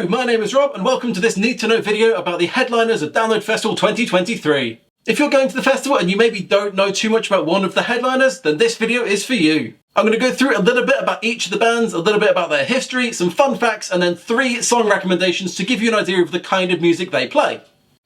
Hello, my name is Rob and welcome to this Need to Know video about the headliners of Download Festival 2023. If you're going to the festival and you maybe don't know too much about one of the headliners, then this video is for you. I'm going to go through a little bit about each of the bands, a little bit about their history, some fun facts, and then 3 song recommendations to give you an idea of the kind of music they play.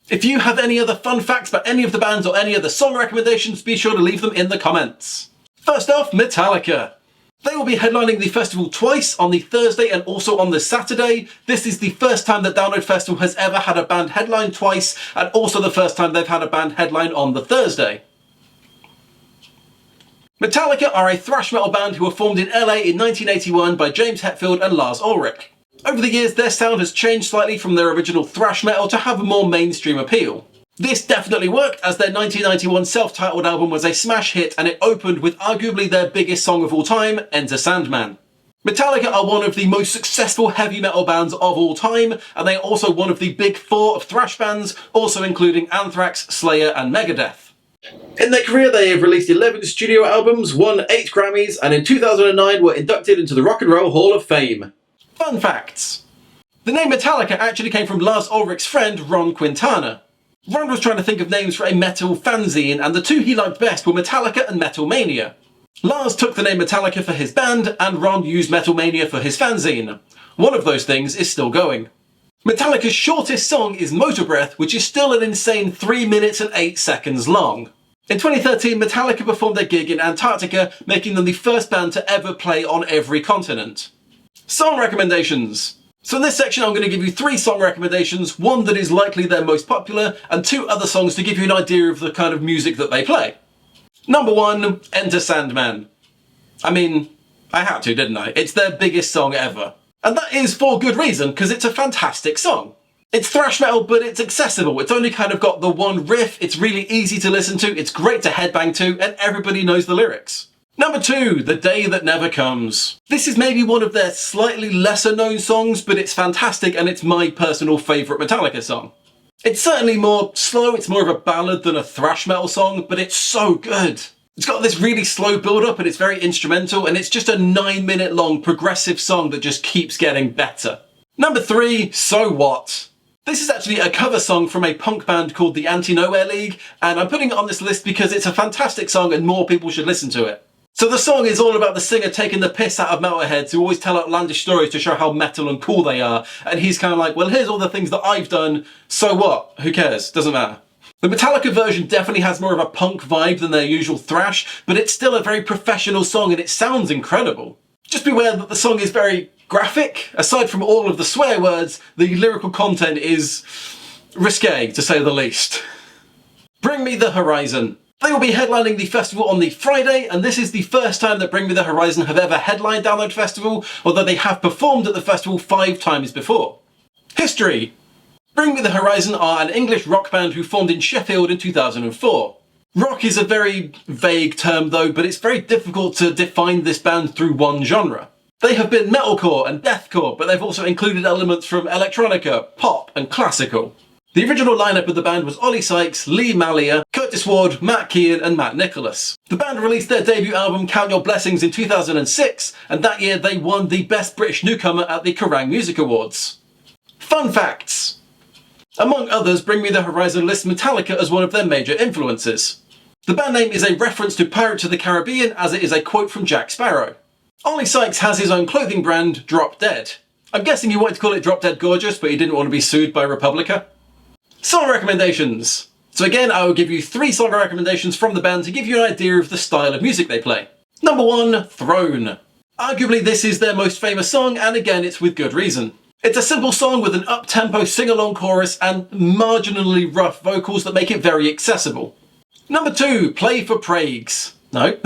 If you have any other fun facts about any of the bands or any other song recommendations, be sure to leave them in the comments. First off, Metallica. They will be headlining the festival twice, on the Thursday and also on the Saturday. This is the first time that Download Festival has ever had a band headline twice, and also the first time they've had a band headline on the Thursday. Metallica are a thrash metal band who were formed in LA in 1981 by James Hetfield and Lars Ulrich. Over the years, their sound has changed slightly from their original thrash metal to have a more mainstream appeal. This definitely worked, as their 1991 self-titled album was a smash hit and it opened with arguably their biggest song of all time, Enter Sandman. Metallica are one of the most successful heavy metal bands of all time, and they are also one of the big 4 of thrash bands, also including Anthrax, Slayer and Megadeth. In their career, they have released 11 studio albums, won 8 Grammys, and in 2009 were inducted into the Rock and Roll Hall of Fame. Fun facts. The name Metallica actually came from Lars Ulrich's friend Ron Quintana. Ron was trying to think of names for a metal fanzine, and the 2 he liked best were Metallica and Metal Mania. Lars took the name Metallica for his band, and Ron used Metal Mania for his fanzine. One of those things is still going. Metallica's shortest song is Motor Breath, which is still an insane 3 minutes and 8 seconds long. In 2013, Metallica performed their gig in Antarctica, making them the first band to ever play on every continent. Song recommendations. So in this section I'm going to give you 3 song recommendations, 1 that is likely their most popular, and 2 other songs to give you an idea of the kind of music that they play. Number 1, Enter Sandman. I mean, I had to, didn't I? It's their biggest song ever. And that is for good reason, because it's a fantastic song. It's thrash metal, but it's accessible. It's only kind of got the one riff, it's really easy to listen to, it's great to headbang to, and everybody knows the lyrics. Number 2, The Day That Never Comes. This is maybe one of their slightly lesser known songs, but it's fantastic and it's my personal favourite Metallica song. It's certainly more slow, it's more of a ballad than a thrash metal song, but it's so good. It's got this really slow build up and it's very instrumental, and it's just a 9-minute long progressive song that just keeps getting better. Number 3, So What. This is actually a cover song from a punk band called the Anti-Nowhere League, and I'm putting it on this list because it's a fantastic song and more people should listen to it. So the song is all about the singer taking the piss out of metalheads who always tell outlandish stories to show how metal and cool they are, and he's kind of like, well, here's all the things that I've done, so what? Who cares? Doesn't matter. The Metallica version definitely has more of a punk vibe than their usual thrash, but it's still a very professional song and it sounds incredible. Just beware that the song is very graphic. Aside from all of the swear words, the lyrical content is risque, to say the least. Bring Me the Horizon. They will be headlining the festival on the Friday, and this is the first time that Bring Me the Horizon have ever headlined Download Festival, although they have performed at the festival 5 times before. History. Bring Me the Horizon are an English rock band who formed in Sheffield in 2004. Rock is a very vague term though, but it's very difficult to define this band through one genre. They have been metalcore and deathcore, but they've also included elements from electronica, pop and classical. The original lineup of the band was Ollie Sykes, Lee Malia, Curtis Ward, Matt Kean and Matt Nicholas. The band released their debut album Count Your Blessings in 2006, and that year they won the Best British Newcomer at the Kerrang Music Awards. Fun facts. Among others, Bring Me the Horizon lists Metallica as one of their major influences. The band name is a reference to Pirates of the Caribbean, as it is a quote from Jack Sparrow. Ollie Sykes has his own clothing brand, Drop Dead. I'm guessing he wanted to call it Drop Dead Gorgeous, but he didn't want to be sued by Republica. Song recommendations. So again, I will give you 3 song recommendations from the band to give you an idea of the style of music they play. Number 1, Throne. Arguably this is their most famous song, and again it's with good reason. It's a simple song with an up-tempo sing-along chorus and marginally rough vocals that make it very accessible. Number 2, Play for Plagues. No.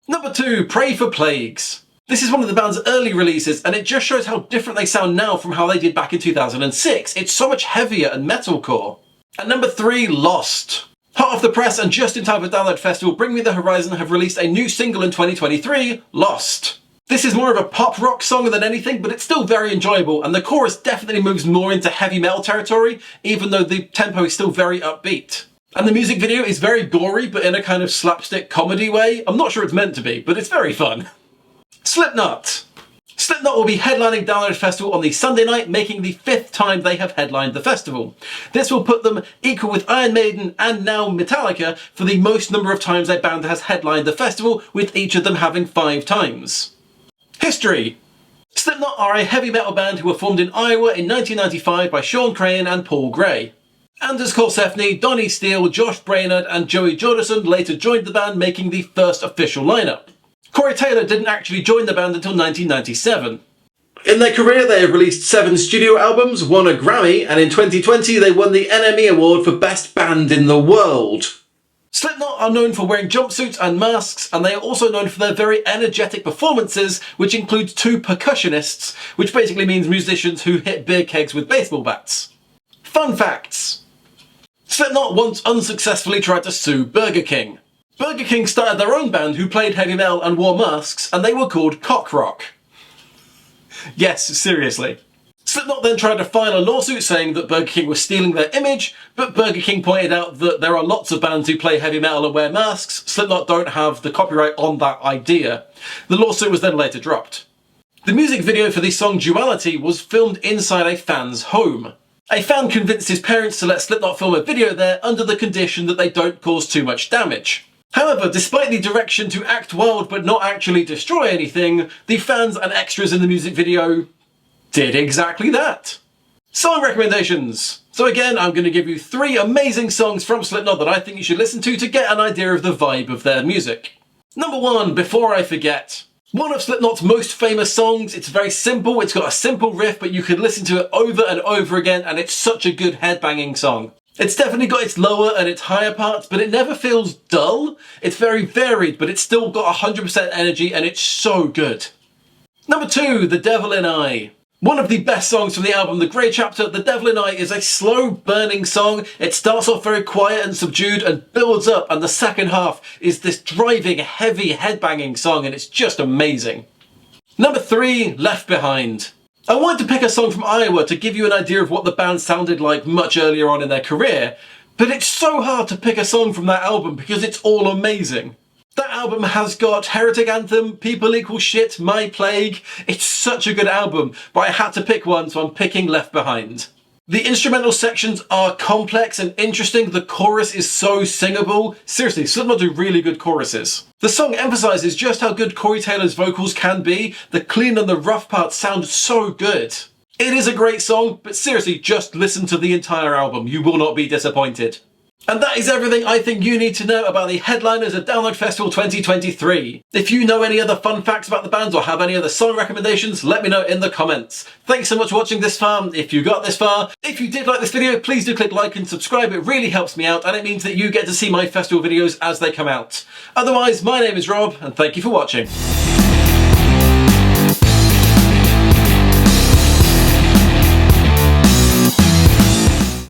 Number 2, Pray for Plagues. This is one of the band's early releases, and it just shows how different they sound now from how they did back in 2006. It's so much heavier and metalcore. And number 3, Lost. Hot off the press and just in time for Download Festival, Bring Me the Horizon have released a new single in 2023, Lost. This is more of a pop rock song than anything, but it's still very enjoyable, and the chorus definitely moves more into heavy metal territory, even though the tempo is still very upbeat. And the music video is very gory, but in a kind of slapstick comedy way. I'm not sure it's meant to be, but it's very fun. Slipknot. Slipknot will be headlining Download Festival on the Sunday night, making the 5th time they have headlined the festival. This will put them equal with Iron Maiden and now Metallica for the most number of times a band has headlined the festival, with each of them having 5 times. History. Slipknot are a heavy metal band who were formed in Iowa in 1995 by Sean Crahan and Paul Gray. Anders Karlsefni, Donnie Steele, Josh Brainerd and Joey Jordison later joined the band, making the first official lineup. Corey Taylor didn't actually join the band until 1997. In their career, they have released 7 studio albums, won a Grammy, and in 2020 they won the NME Award for Best Band in the World. Slipknot are known for wearing jumpsuits and masks, and they are also known for their very energetic performances, which includes 2 percussionists, which basically means musicians who hit beer kegs with baseball bats. Fun facts. Slipknot once unsuccessfully tried to sue Burger King. Burger King started their own band who played heavy metal and wore masks, and they were called Cock Rock. Yes, seriously. Slipknot then tried to file a lawsuit saying that Burger King was stealing their image, but Burger King pointed out that there are lots of bands who play heavy metal and wear masks. Slipknot don't have the copyright on that idea. The lawsuit was then later dropped. The music video for the song Duality was filmed inside a fan's home. A fan convinced his parents to let Slipknot film a video there under the condition that they don't cause too much damage. However, despite the direction to act wild but not actually destroy anything, the fans and extras in the music video did exactly that. Song recommendations. So again, I'm going to give you 3 amazing songs from Slipknot that I think you should listen to get an idea of the vibe of their music. Number 1, Before I Forget. One of Slipknot's most famous songs. It's very simple, it's got a simple riff, but you can listen to it over and over again, and it's such a good headbanging song. It's definitely got its lower and its higher parts, but it never feels dull. It's very varied, but it's still got 100% energy, and it's so good. Number 2, The Devil in I. One of the best songs from the album The Grey Chapter, The Devil in I is a slow burning song. It starts off very quiet and subdued and builds up, and the second half is this driving, heavy headbanging song, and it's just amazing. Number 3, Left Behind. I wanted to pick a song from Iowa to give you an idea of what the band sounded like much earlier on in their career, but it's so hard to pick a song from that album because it's all amazing. That album has got Heretic Anthem, People Equal Shit, My Plague. It's such a good album, but I had to pick one, so I'm picking Left Behind. The instrumental sections are complex and interesting. The chorus is so singable. Seriously, Slipknot do really good choruses. The song emphasises just how good Corey Taylor's vocals can be. The clean and the rough parts sound so good. It is a great song, but seriously, just listen to the entire album. You will not be disappointed. And that is everything I think you need to know about the headliners of Download Festival 2023. If you know any other fun facts about the bands or have any other song recommendations, let me know in the comments. Thanks so much for watching this far, if you got this far. If you did like this video, please do click like and subscribe. It really helps me out, and it means that you get to see my festival videos as they come out. Otherwise, my name is Rob, and thank you for watching.